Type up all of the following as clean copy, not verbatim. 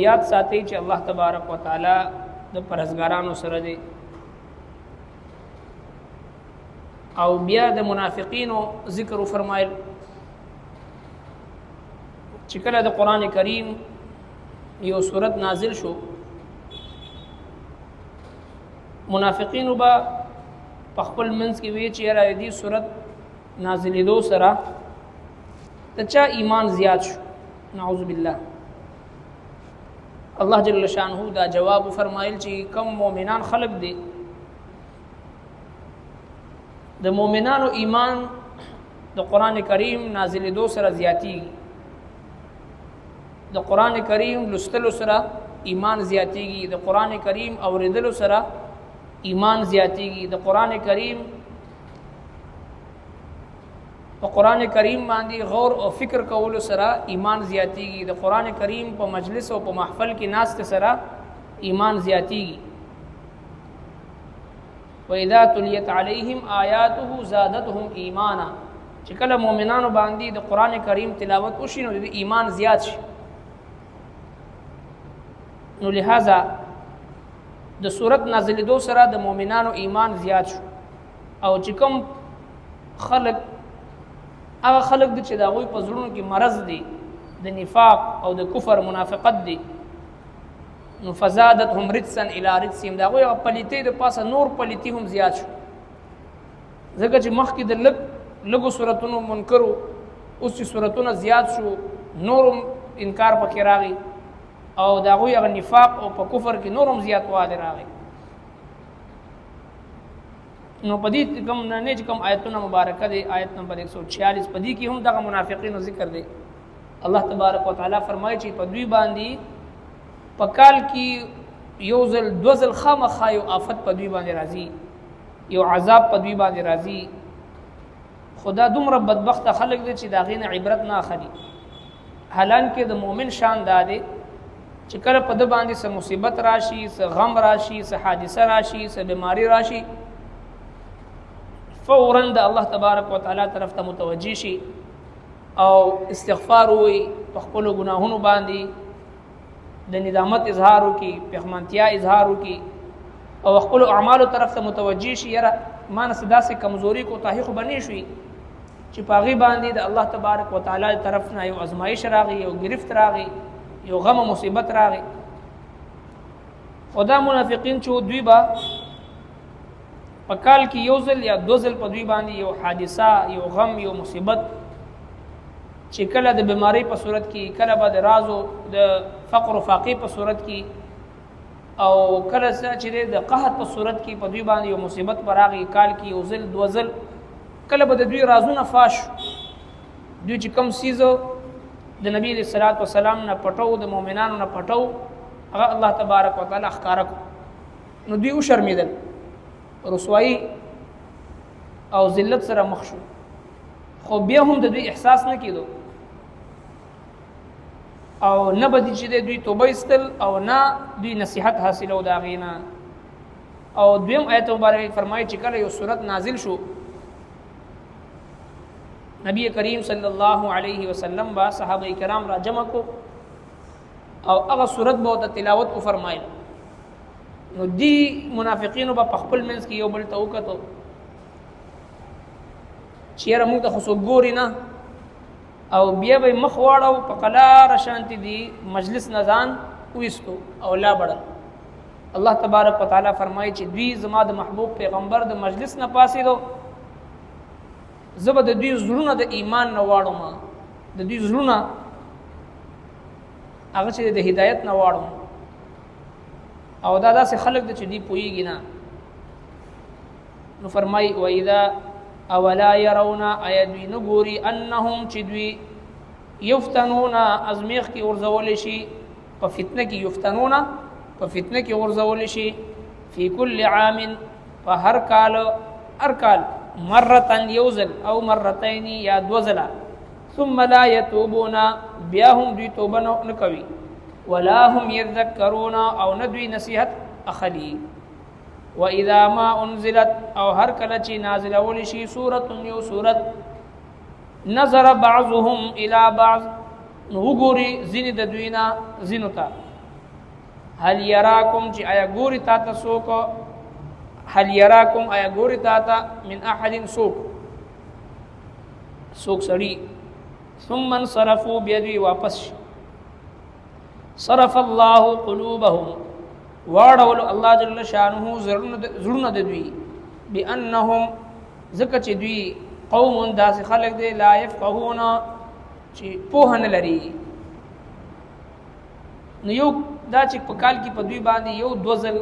یاد ساتي چې الله تبارک وتعالى د پرهیزګارانو سره دی او بیا د منافقینو ذکر فرمایل چې کله د قران کریم یو سورت نازل شو منافقینو با خپل منځ کې وی چې را دي سورت نازلېدو سره د چا ایمان زیات شو نعوذ بالله الله جل شانه دا جواب فرمایل چې کم مؤمنان خلق دي د مؤمنانو ایمان د قران کریم نازلېدو سره زیاتی د قران کریم لستلو سره ایمان زیاتیږي د قران کریم اوریدلو سره ایمان زیاتیږي د قران کریم په قران کریم باندې غور او فکر کولو سره ایمان زیاتیږي د قران کریم په مجلس او په محفل کې ناست سره ایمان زیاتیږي وَإِذَا تُلِيَتْ عَلَيْهِمْ آيَاتُهُ زَادَتْهُمْ إِيمَانًا چې کله مؤمنانو باندې د قران کریم تلاوت وشي نو د ایمان زیات شي نو لہذا د سورت نازلېدو سره د مؤمنانو ایمان زیات شو او چې کوم خلق هغه خلق دي چې د هغوی په زړونو کې مرض دي د نفاق او د کفر منافقت دي نو فزادتهم رجسا الى رجسهم د هغوی هغه پلیتۍ د پاسه نور پلیتي هم زیات شو ځکه چې مخکې د لږو صورتونو منکرو اوس چې صورتونه زیات شو نورم انکار پکې راغی او د هغوی هغه نفاق او په کفر کې نورم زیاتوالی راغی نو په دې کوم نه چې کوم آیتونه مبارکه دي آیت نمبر 146 په دې کې هم دغه منافقینو ذکر دی الله تبارک وتعالى فرمایي چې په دوی باندې په کال کې یو ځل دو ځل خامخا یو آفت په دوی باندې راځي یو عذاب په دوی باندې راځي خدا دومره بدبخت خلک دي چې دا غینه عبرت نه اخلي حالانکه د مؤمن شان دا دی چې کله په د باندې څه مصیبت راشي څه غم راشي څه حادثه راشي څه بیماری راشي فوراً د الله تبارک وتعالى طرف ته متوجه شي او استغفار وي په خپل ګناهونو باندې د ندامت اظهار وکي پښمنتیا اظهار وکي او خپل اعمالو طرف ته متوجه شي یره ما نه صدا سي کمزوري کو تحقیق بنی شي چې پاغي باندې د الله تبارک وتعالى طرف نه یو ازمایش راغی یو گرفت راغی یو غم او مصیبت راغی خدا منافقین چې دوی با په کال کې یو ځل یا دو ځل په دوی باندې یو حادثه یو غم یو مصیبت چې کله د بیماری په صورت کې کله به د رازو د فقر او فاقې په صورت کې او کله چې د قحط په صورت کې په دوی باندې یو مصیبت براغي کال کې یو ځل دو ځل کله به د دوی رازونه فاش دوی چې کم سیزو د نبی صلی الله علیه وسلم نه پټو د مؤمنانو نه پټو هغه الله تبارک وتعالى ښکارا نو دوی شرمیدل رسوایی او ذلت سره مخ شو خو بیا هم د دوی احساس نه کیدو او نه بدی چې دوی توبه استل او نه دوی نصیحت حاصلو دا غینا او دویم آیت مبارک فرمایي چې کله یو سورت نازل شو نبی کریم صلی الله علیه وسلم با صحابه کرام را جمع کو او هغه سورت به د تلاوت او فرمایل نو دی منافقینو په خپل منځ کې یو بل ته وکړو چیرې موږ ته خو ګوري نه او بیا به مخ واړو په قلار شانتی دی مجلس نزان وېستو او لا بڑل الله تبارک وتعالى فرمایي چې دوی زما د محبوب پیغمبر د مجلس نه پاسې دو زبر د دوی زړونه د ایمان نه واړو ما د دوی زړونه هغه چې د هدایت نه واړو او دا داسې خلق دي چې دی پوهیږي نه نو فرمای و اذا اولا يرون ايدوی نو ګوري انهم چې دوی یفتنون ازمیخ کی ورزول شي په فتنه کې یفتنون په فتنه کې ورزول شي فی کل عام په هر کال مرتن یوزل او مرتين یا دوزلا ثم لا يتوبون بیا هم دوی توبه نه کوي ولا هم يذكرون او ندوي نصيحت اخلي واذا ما انزلت او هر کله چې نازله ول شي سوره یو سوره نظر بعضهم الى بعض نو ګوري زین د دوینا زینوتا هل یراکم چې آیا ګوري تا ته څوک هل یراکم آیا ګوري تا ته من احد څوک سړي ثم انصرفوا بيدوي واپس صرف الله قلوبهم واړول الله جل شانه زړونه د دوی بانهم زکه چې دوی قوم داس خلق دي لا يفقهون چې پوه نه لري نو یو دا چې په کال کې په دوی باندې یو دوزل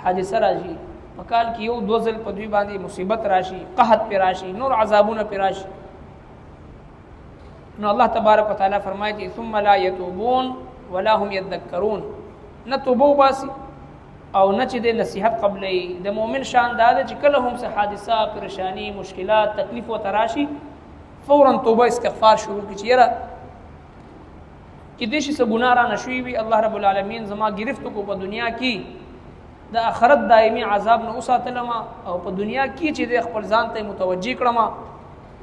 حادثه راشي په کال کې یو دوزل په دوی باندې مصیبت راشي قحط پر راشي نور عذابونه پر راشي نو الله تبارک وتعالى فرمایي چې ثم لا يتوبون ولا هم يذكرون نه توبه باسي او نه چې د نصيحت قبلې د مؤمن شان دا چې کله هم څه حادثه پریشانی مشکلات تکلیف و تراشي فورا توبه استغفار شروع کی چیرې کې دې شي څه ګناه را نشوي وي الله رب العالمین زما گرفت کو په دنیا کې د آخرت دایمي عذاب نه اوساتلم او په دنیا کې چې د خپل ځان ته متوجي کړم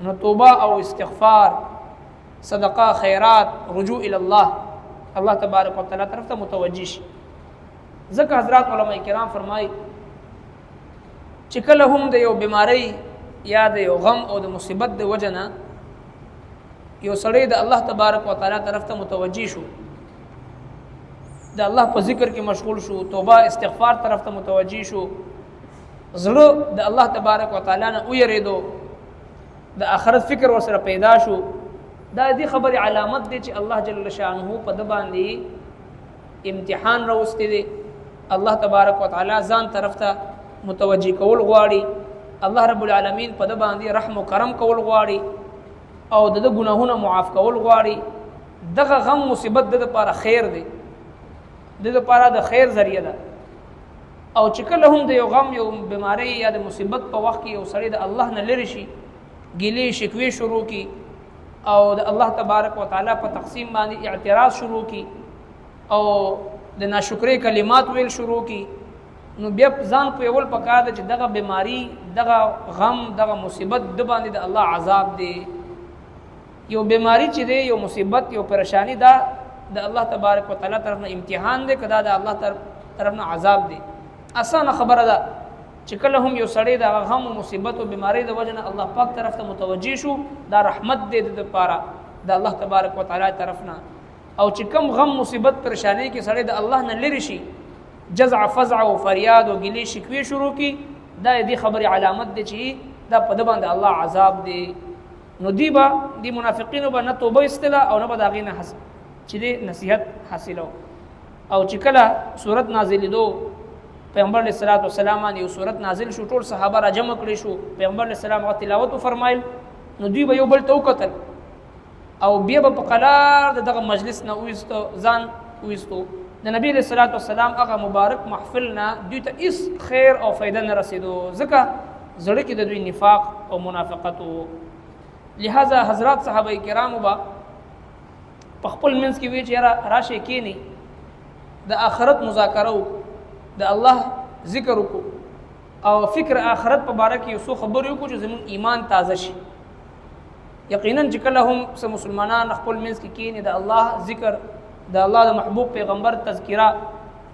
نو توبه او استغفار صدقه خیرات رجوع الى الله الله تبارک وتعالى طرف ته متوجي شي ځکه حضرات علماء کرام فرمایي چې کله هم د یو بیماری یا د یو غم او د مصیبت د وجنه یو سړی د الله تبارک وتعالى طرف ته متوجي شو د الله په ذکر کې مشغول شو توبه استغفار طرف ته متوجي شو زړه د الله تبارک وتعالى نه ویریدو د آخرت فکر ورسره پیدا شو دا دې خبره علامت دی چې الله جل شانه په د باندې امتحان راوستي دی الله تبارک وتعالى ځان طرف ته متوجي کول غواړي الله رب العالمین په د باندې رحم او کرم کول غواړي او د ګناهونو معاف کول غواړي دغه غم مصیبت د لپاره خیر دی د لپاره د خیر ذریعہ ده او چې کله هم د یو غم یو بیماری یا د مصیبت په وخت کې یو سړی د الله نه لری شي ګیلې شکوې شروع کی او د الله تبارک وتعالى په تقسیم باندې اعتراض شروع کی او د ناشکرۍ کلمات ویل شروع کی نو بیا ځان په اول پکار ده چې دغه بیماری دغه غم دغه مصیبت د باندې د الله عذاب دی یو بیماری چې دی یو مصیبت یو پریشانی دا د الله تبارک وتعالى طرف نه امتحان دی کدا د الله طرف نه عذاب دی اسانه خبره ده چې کله هم یو سړی د غم او مصیبت او بیماری د وجنه الله پاک طرف ته متوجي شو دا رحمت دی د لپاره د الله تبارک وتعالى طرف نه او چې کم غم مصیبت پریشانی کې سړی د الله نه لری شي جزع فزع او فریاد او ګلی شکوې شروع کی دا دې خبره علامت دی چې دا په د باندې الله عذاب دی نو دی منافقینو به نه توبه استلا او نه به دا غینه حس چې دې نصیحت حاصلو او چې کله سورت نازلې دو پیغمبر علیہ الصلوۃ والسلام یو سورت نازل شو ټول صحابه را جمع کړي شو پیغمبر علیہ السلام او تلاوت فرمایل نو دوی به یو بل تو قتل او بیا په قلار دغه مجلس نه وېستو ځان وېستو د نبی علیہ الصلوۃ والسلام هغه مبارک محفل نه دوی ته هیڅ خیر او فائدہ نه رسیدو ځکه زړه کې د دوی نفاق او منافقت لہذا حضرات صحابه کرام با په خپل منځ کې وی چې راشه کېنی د آخرت مذاکره د الله ذکر وکړو او فکر آخرت په باره کې یو څه خبرې وکړو چې زموږ ایمان تازه شي یقینا چې کله هم سم مسلمانان خپل منځ کې کېنی د الله ذکر د الله د محبوب پیغمبر تذکرہ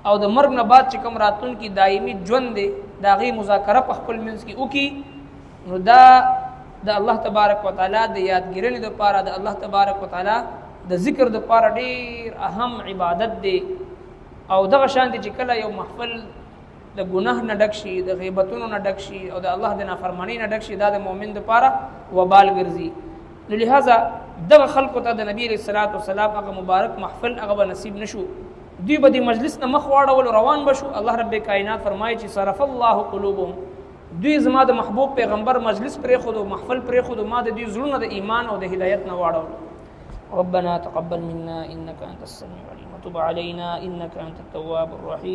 او د مرګ نه بعد چې کوم راتون کې دایمي ژوند دی دا غي مذاکره په خپل منځ کې وکړي نو دا د الله تبارک وتعالى د یادګیرنې لپاره د الله تبارک وتعالى د ذکر لپاره ډیر اهم عبادت دی او دغه شان دي چې کله یو محفل د ګناه نه ډک شي د غیبتونو نه ډک شي او د الله د نافرمانی نه ډک شي دا د مؤمن لپاره وبال ګرځي نو لہذا دغه خلکو ته د نبی علیہ الصلوۃ والسلام هغه مبارک محفل هغه نصیب نشو دوی به د مجلس نه مخ واړول روان بشو الله رب کائنات فرمایي چې صرف الله قلوبهم دوی زما د محبوب پیغمبر مجلس پرې خود او محفل پرې خود ما د دوی زړونو د ایمان او د هدایت نه واړول ربنا تقبل منا انك انت السميع العليم وتب علينا انك انت التواب الرحيم